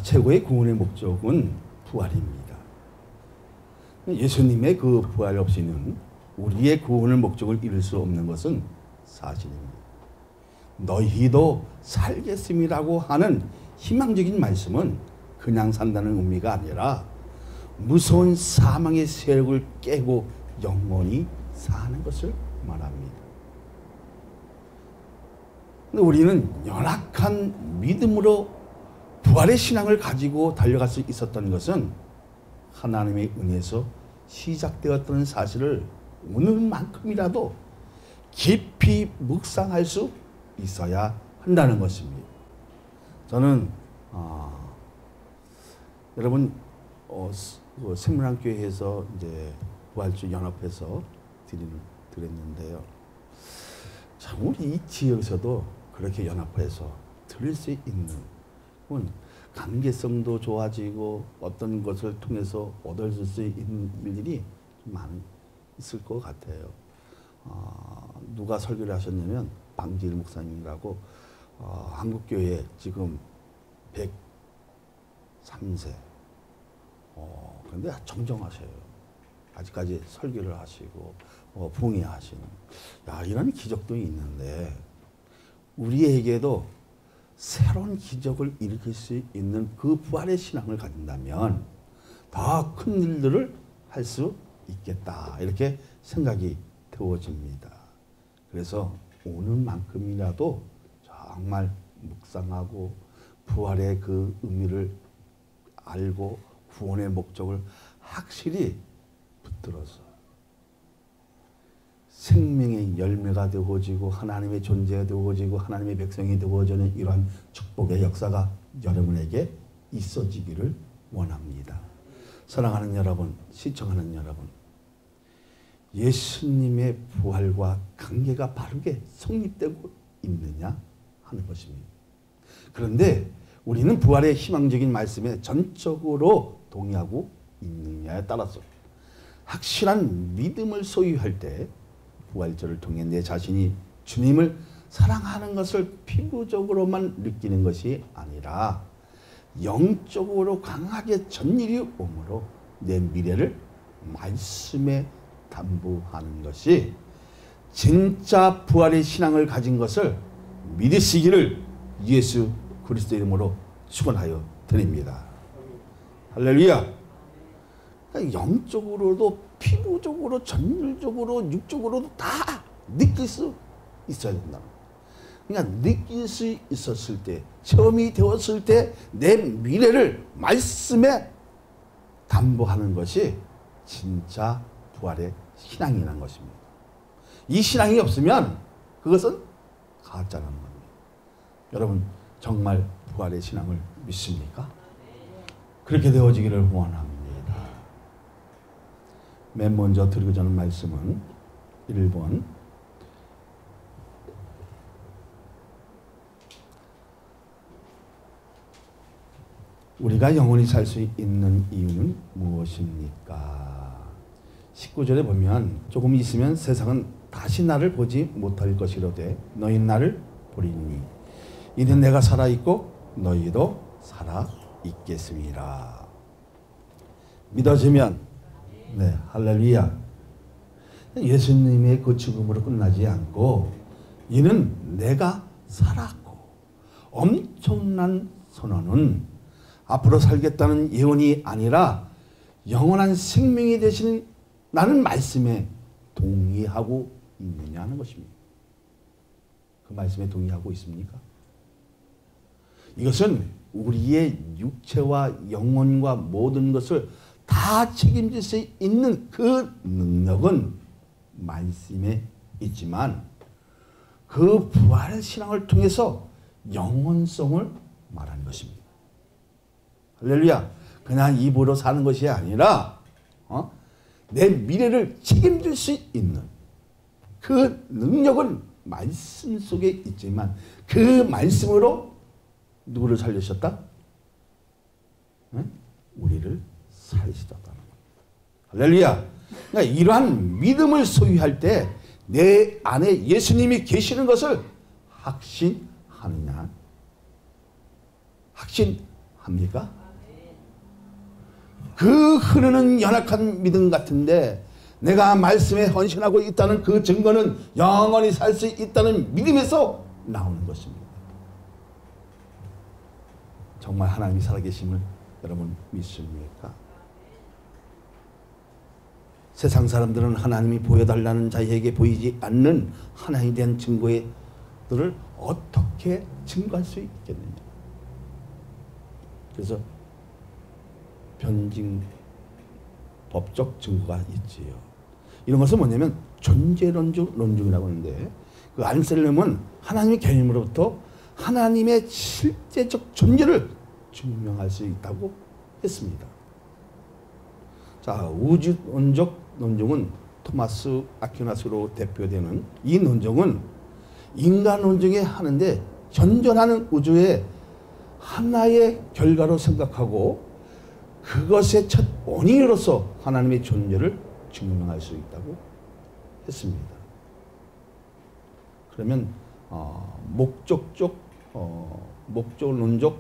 최고의 구원의 목적은 부활입니다. 예수님의 그 부활 없이는 우리의 구원의 목적을 이룰 수 없는 것은 사실입니다. 너희도 살겠음이라고 하는 희망적인 말씀은 그냥 산다는 의미가 아니라 무서운 사망의 세력을 깨고 영원히 사는 것을 말합니다. 우리는 연약한 믿음으로 부활의 신앙을 가지고 달려갈 수 있었던 것은 하나님의 은혜에서 시작되었다는 사실을 오늘만큼이라도 깊이 묵상할 수 있어야 한다는 것입니다. 저는 여러분 생명교회에서 이제 부활주 연합해서 드렸는데요. 참 우리 이 지역에서도 그렇게 연합해서 드릴 수 있는 관계성도 좋아지고 어떤 것을 통해서 얻을 수 있는 일들이 좀 많이 있을 것 같아요. 누가 설교를 하셨냐면 방지일 목사님이라고 한국교회 지금 103세. 그런데 정정하셔요. 아직까지 설교를 하시고 봉해하시는. 이런 기적도 있는데 우리에게도 새로운 기적을 일으킬 수 있는 그 부활의 신앙을 가진다면 더 큰 일들을 할 수 있겠다. 이렇게 생각이 되어집니다. 그래서 오늘만큼이라도 정말 묵상하고 부활의 그 의미를 알고 구원의 목적을 확실히 붙들어서 생명의 열매가 되어지고 하나님의 존재가 되어지고 하나님의 백성이 되어지는 이러한 축복의 역사가 여러분에게 있어지기를 원합니다. 사랑하는 여러분, 시청하는 여러분, 예수님의 부활과 관계가 바르게 성립되고 있느냐 하는 것입니다. 그런데 우리는 부활의 희망적인 말씀에 전적으로 동의하고 있느냐에 따라서 확실한 믿음을 소유할 때 부활절을 통해 내 자신이 주님을 사랑하는 것을 피부적으로만 느끼는 것이 아니라 영적으로 강하게 전율이 오므로 내 미래를 말씀에 담보하는 것이 진짜 부활의 신앙을 가진 것을 믿으시기를 예수 그리스도 이름으로 축원하여 드립니다. 할렐루야. 영적으로도 피부적으로 전율적으로 육적으로도 다 느낄 수 있어야 된다. 그러니까 느낄 수 있었을 때, 체험이 되었을 때 내 미래를 말씀에 담보하는 것이 진짜 부활의 신앙이라는 것입니다. 이 신앙이 없으면 그것은 가짜라는 겁니다. 여러분 정말 부활의 신앙을 믿습니까? 그렇게 되어지기를 원합니다. 맨 먼저 드리고자 하는 말씀은 1번 우리가 영원히 살 수 있는 이유는 무엇입니까? 19절에 보면 조금 있으면 세상은 다시 나를 보지 못할 것이로되 너희는 나를 보리니 이는 내가 살아있고 너희도 살아있겠습니다. 믿어지면 네, 할렐루야. 예수님의 그 죽음으로 끝나지 않고 이는 내가 살았고 엄청난 선언은 앞으로 살겠다는 예언이 아니라 영원한 생명이 되시는 나는 말씀에 동의하고 있느냐 하는 것입니다. 그 말씀에 동의하고 있습니까? 이것은 우리의 육체와 영혼과 모든 것을 다 책임질 수 있는 그 능력은 말씀에 있지만 그 부활의 신앙을 통해서 영원성을 말하는 것입니다. 할렐루야. 그냥 입으로 사는 것이 아니라 내 미래를 책임질 수 있는 그 능력은 말씀 속에 있지만 그 말씀으로 누구를 살리셨다? 우리를 살리셨다는 겁니다. 할렐루야. 그러니까 이러한 믿음을 소유할 때 내 안에 예수님이 계시는 것을 확신하느냐? 확신하느냐 합니까? 그 흐르는 연약한 믿음 같은데 내가 말씀에 헌신하고 있다는 그 증거는 영원히 살 수 있다는 믿음에서 나오는 것입니다. 정말 하나님이 살아계심을 여러분 믿습니까? 세상 사람들은 하나님이 보여달라는 자에게 보이지 않는 하나님에 대한 증거들을 어떻게 증거할 수 있겠느냐. 그래서 변증 법적 증거가 있지요. 이런 것은 뭐냐면 존재론중이라고 하는데 그 안셀름은 하나님의 개념으로부터 하나님의 실제적 존재를 증명할 수 있다고 했습니다. 자, 우주론적 논증은 토마스 아퀴나스로 대표되는 이 논증은 인간 논증에 하는데 현존하는 우주의 하나의 결과로 생각하고 그것의 첫 원인으로서 하나님의 존재를 증명할 수 있다고 했습니다. 그러면 목적론적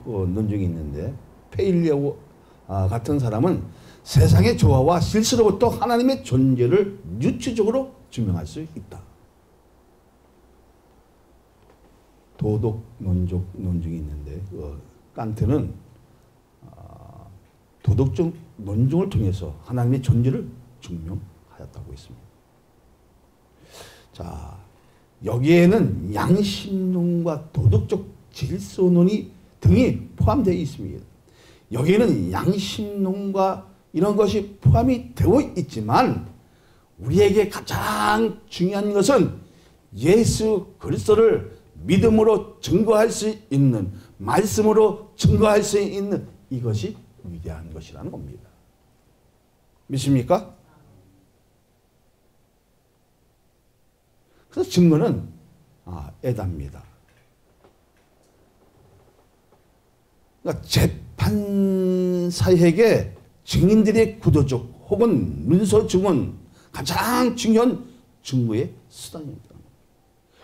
논증이 있는데 페일리오 같은 사람은 세상의 조화와 실수로부터 하나님의 존재를 유추적으로 증명할 수 있다. 도덕론적 논증이 있는데 칸트는 도덕적 논증을 통해서 하나님의 존재를 증명하였다고 했습니다. 자, 여기에는 양심론과 도덕적 질서론이 등이 포함되어 있습니다. 여기에는 양심론과 이런 것이 포함이 되어 있지만 우리에게 가장 중요한 것은 예수 그리스도를 믿음으로 증거할 수 있는, 말씀으로 증거할 수 있는 이것이 위대한 것이라는 겁니다. 믿습니까? 그래서 증거는 애답니다. 그러니까 재판사에게 증인들의 구도적 혹은 문서 증언 가장 중요한 증거의 수단입니다.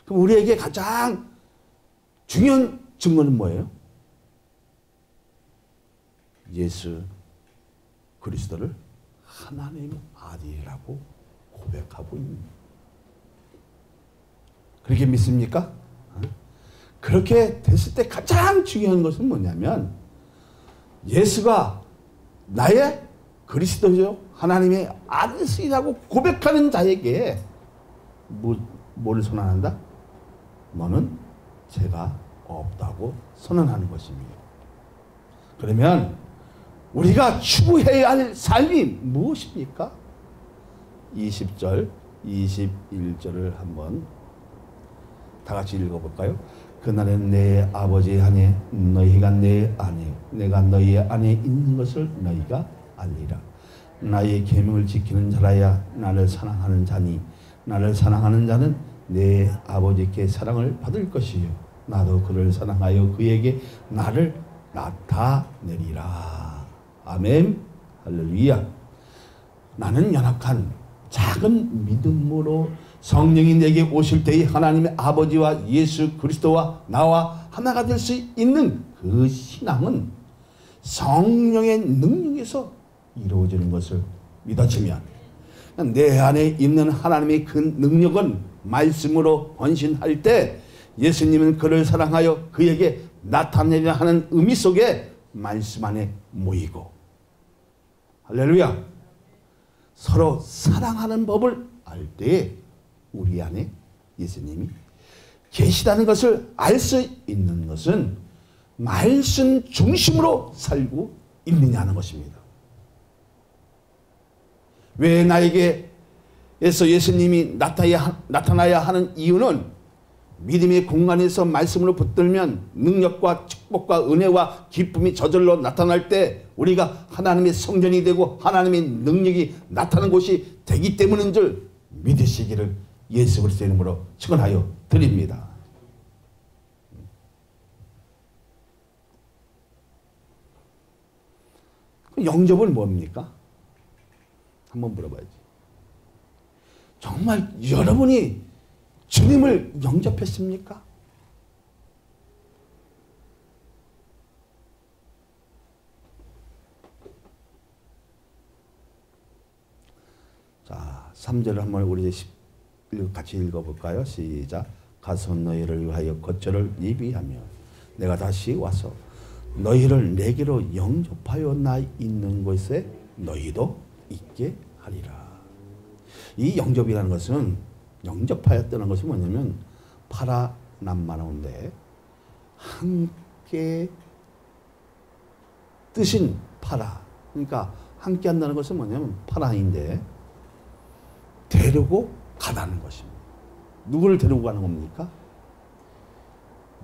그럼 우리에게 가장 중요한 증거는 뭐예요? 예수 그리스도를 하나님의 아들이라고 고백하고 있는, 그렇게 믿습니까? 그렇게 됐을 때 가장 중요한 것은 뭐냐면 예수가 나의 그리스도죠, 하나님의 아들이라고 고백하는 자에게 뭐를 선언한다? 너는 죄가 없다고 선언하는 것입니다. 그러면 우리가 추구해야 할 삶이 무엇입니까? 20절, 21절을 한번 다 같이 읽어볼까요? 그날은 내 아버지 안에 너희가 내 안에 내가 너희 안에 있는 것을 너희가 알리라. 나의 계명을 지키는 자라야 나를 사랑하는 자니 나를 사랑하는 자는 내 아버지께 사랑을 받을 것이요 나도 그를 사랑하여 그에게 나를 나타내리라. 아멘. 할렐루야. 나는 연약한 작은 믿음으로 성령이 내게 오실 때에 하나님의 아버지와 예수 그리스도와 나와 하나가 될 수 있는 그 신앙은 성령의 능력에서 이루어지는 것을 믿어지면 내 안에 있는 하나님의 그 능력은 말씀으로 헌신할 때 예수님은 그를 사랑하여 그에게 나타내려 하는 의미 속에 말씀 안에 모이고, 할렐루야, 서로 사랑하는 법을 알 때 우리 안에 예수님이 계시다는 것을 알 수 있는 것은 말씀 중심으로 살고 있느냐는 것입니다. 왜 나에게서 예수님이 나타나야 하는 이유는 믿음의 공간에서 말씀으로 붙들면 능력과 축복과 은혜와 기쁨이 저절로 나타날 때 우리가 하나님의 성전이 되고 하나님의 능력이 나타나는 곳이 되기 때문인 줄 믿으시기를 예수 그리스도의 이름으로 축원하여 드립니다. 영접은 뭡니까? 한번 물어봐야지. 정말 여러분이 주님을 영접했습니까? 3절을 한번 우리 같이 읽어볼까요? 시작. 가서 너희를 위하여 거처를 예비하며 내가 다시 와서 너희를 내게로 영접하여 나 있는 곳에 너희도 있게 하리라. 이 영접이라는 것은, 영접하였다는 것은 뭐냐면 파라남마노인데 함께 뜻인 파라, 그러니까 함께 한다는 것은 뭐냐면 파라인데 데리고 가다는 것입니다. 누구를 데리고 가는 겁니까?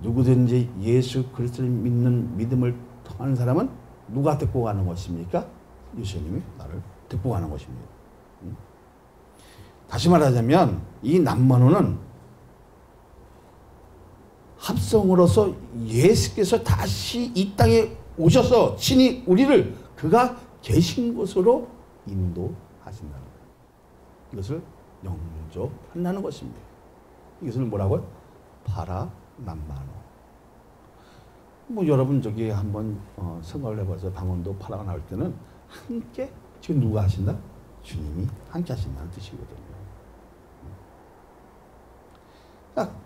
누구든지 예수 그리스도를 믿는 믿음을 통하는 사람은 누가 데리고 가는 것입니까? 예수님이 나를 데리고 가는 것입니다. 다시 말하자면 이 남만호는 합성으로서 예수께서 다시 이 땅에 오셔서 친히 우리를 그가 계신 곳으로 인도하신다는 거예요. 이것을 영접한다는 것입니다. 이것을 뭐라고요? 파라남마노. 뭐 여러분 저기 한번 생각을 해봐서 강원도 파라가 나올 때는 함께 지금 누가 하신다? 주님이 함께 하신다는 뜻이거든요. 그러니까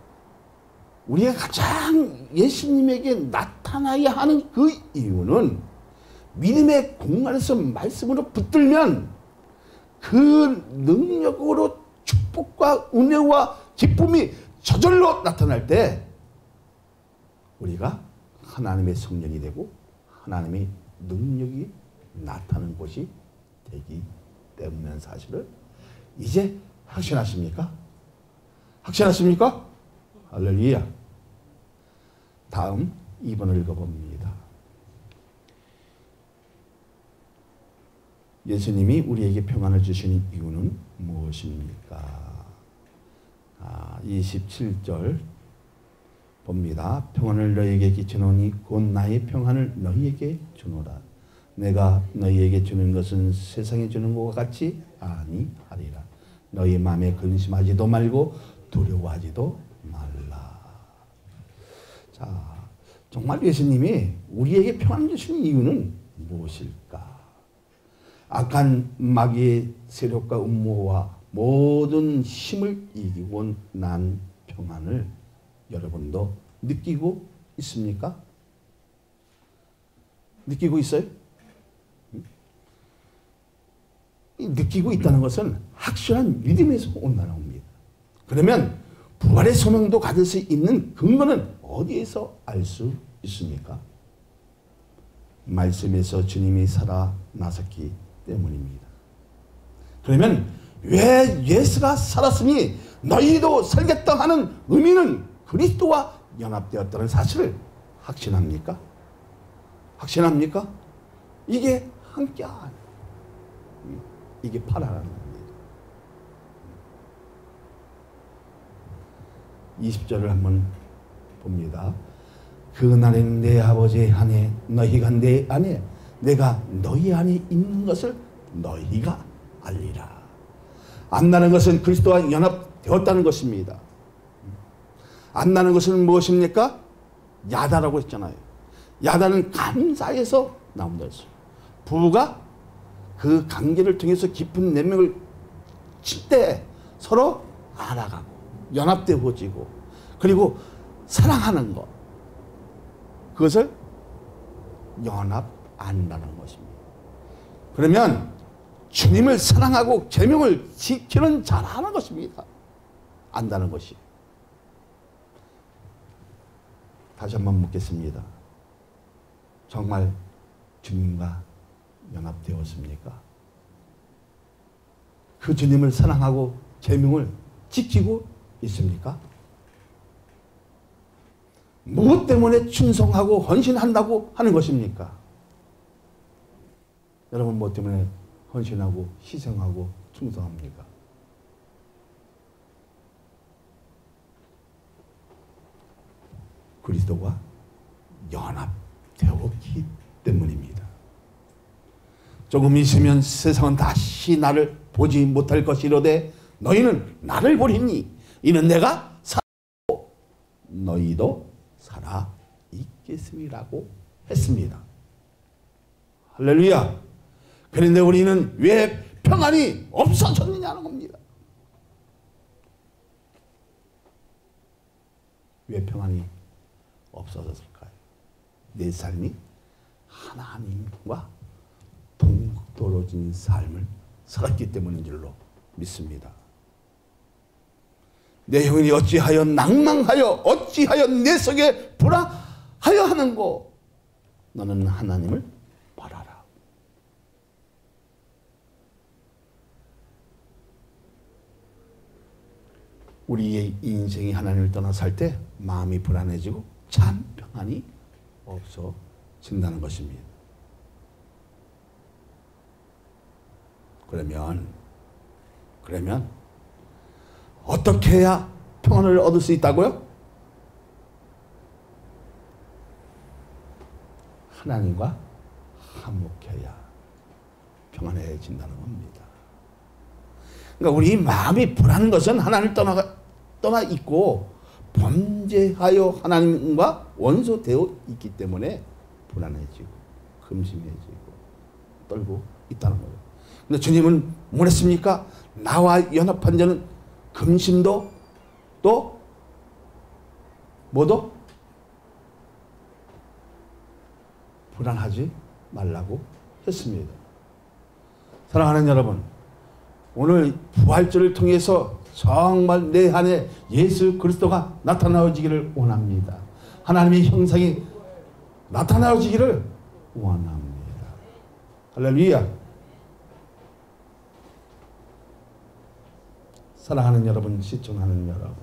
우리가 가장 예수님에게 나타나야 하는 그 이유는 믿음의 공간에서 말씀으로 붙들면 그 능력으로 축복과 은혜와 기쁨이 저절로 나타날 때 우리가 하나님의 성령이 되고 하나님의 능력이 나타나는 곳이 되기 때문에 사실을 이제 확신하십니까? 확신하십니까? 할렐루야. 다음 2번을 읽어봅니다. 예수님이 우리에게 평안을 주시는 이유는 무엇입니까? 27절 봅니다. 평안을 너희에게 끼치노니 곧 나의 평안을 너희에게 주노라. 내가 너희에게 주는 것은 세상에 주는 것과 같이 아니하리라. 너희 마음에 근심하지도 말고 두려워하지도 말라. 자, 정말 예수님이 우리에게 평안을 주시는 이유는 무엇일까? 악한 마귀의 세력과 음모와 모든 힘을 이기고 난 평안을 여러분도 느끼고 있습니까? 느끼고 있어요? 느끼고 있다는 것은 확실한 믿음에서 온다는 겁니다. 그러면 부활의 소명도 가질 수 있는 근거는 어디에서 알 수 있습니까? 말씀에서 주님이 살아나셨기 때문입니다. 그러면 왜 예수가 살았으니 너희도 살겠다 하는 의미는 그리스도와 연합되었다는 사실을 확신합니까? 확신합니까? 이게 함께한, 이게 파라라는 겁니다. 20절을 한번 봅니다. 그날에는 내 아버지 안에 너희가 내 안에 내가 너희 안에 있는 것을 너희가 알리라. 안다는 것은 그리스도와 연합되었다는 것입니다. 안다는 것은 무엇입니까? 야다라고 했잖아요. 야다는 감사에서 나온다 했어요. 부부가 그 관계를 통해서 깊은 내면을 칠 때 서로 알아가고 연합되어지고 그리고 사랑하는 것, 그것을 연합한다는 것입니다. 그러면 주님을 사랑하고 계명을 지키는 자라는 것입니다. 안다는 것이. 다시 한번 묻겠습니다. 정말 주님과 연합되었습니까? 그 주님을 사랑하고 계명을 지키고 있습니까? 무엇 때문에 충성하고 헌신한다고 하는 것입니까? 여러분 무엇 때문에 헌신하고 희생하고 충성합니까? 그리스도와 연합되었기 때문입니다. 조금 있으면 세상은 다시 나를 보지 못할 것이로되 너희는 나를 보리니 이는 내가 살았고 너희도 살아 있겠음이라고 했습니다. 할렐루야. 그런데 우리는 왜 평안이 없어졌느냐는 겁니다. 왜 평안이 없어졌을까요? 내 삶이 하나님과 동떨어진 삶을 살았기 때문인 줄로 믿습니다. 내 영혼이 어찌하여 낭망하여 어찌하여 내 속에 불안하여 하는고 너는 하나님을 바라라. 우리의 인생이 하나님을 떠나 살 때 마음이 불안해지고 참 평안이 없어진다는 것입니다. 그러면 어떻게 해야 평안을 얻을 수 있다고요? 하나님과 화목해야 평안해진다는 겁니다. 그러니까 우리 마음이 불안한 것은 하나님을 떠나 있고 범죄하여 하나님과 원수되어 있기 때문에 불안해지고 금심해지고 떨고 있다는 거예요. 근데 주님은 뭐랬습니까? 나와 연합한 자는 금심도 또 뭐도 불안하지 말라고 했습니다. 사랑하는 여러분, 오늘 부활절을 통해서 정말 내 안에 예수 그리스도가 나타나지기를 원합니다. 하나님의 형상이 나타나지기를 원합니다. 할렐루야. 사랑하는 여러분, 시청하는 여러분,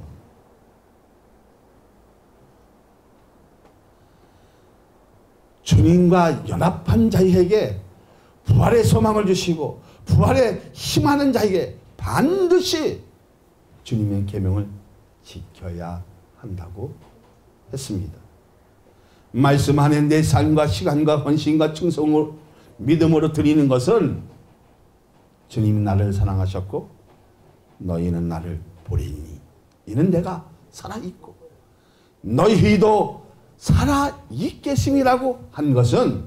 주님과 연합한 자에게 부활의 소망을 주시고 부활에 힘하는 자에게 반드시 주님의 계명을 지켜야 한다고 했습니다. 말씀 안에 내 삶과 시간과 헌신과 충성을 믿음으로 드리는 것은 주님이 나를 사랑하셨고 너희는 나를 보리니 이는 내가 살아있고 너희도 살아있겠음이라고 한 것은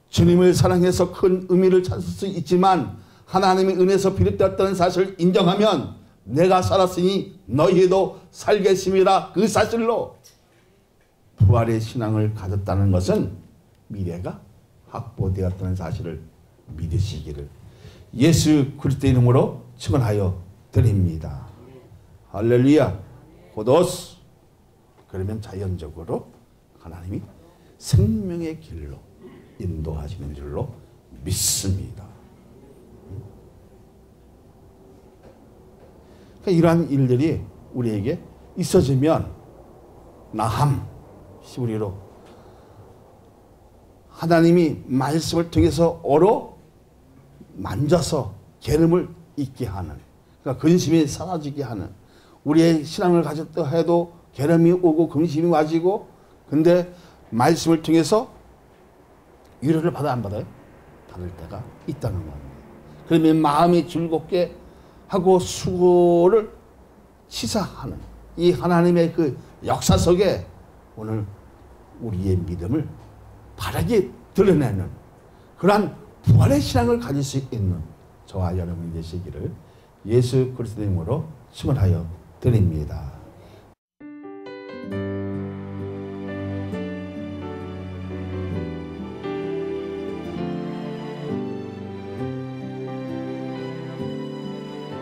주님을 사랑해서 큰 의미를 찾을 수 있지만 하나님의 은혜에서 비롯되었다는 사실을 인정하면 내가 살았으니 너희도 살겠음이라 그 사실로 부활의 신앙을 가졌다는 것은 미래가 확보되었다는 사실을 믿으시기를 예수 그리스도의 이름으로 축원하여 드립니다. 할렐루야. 호도스. 그러면 자연적으로 하나님이 생명의 길로 인도하시는 줄로 믿습니다. 그러니까 이러한 일들이 우리에게 있어지면 나함 히브리로 하나님이 말씀을 통해서 만져서 게름을 잊게 하는, 그러니까 근심이 사라지게 하는, 우리의 신앙을 가졌다 해도 게름이 오고 근심이 와지고, 근데 말씀을 통해서 위로를 받아 안 받아요? 받을 때가 있다는 겁니다. 그러면 마음이 즐겁게 하고 수고를 시사하는 이 하나님의 그 역사 속에 오늘 우리의 믿음을 바르게 드러내는 그러한 부활의 신앙을 가질 수 있는 저와 여러분이 되시기를 예수 그리스도의 이름으로 축원하여 드립니다.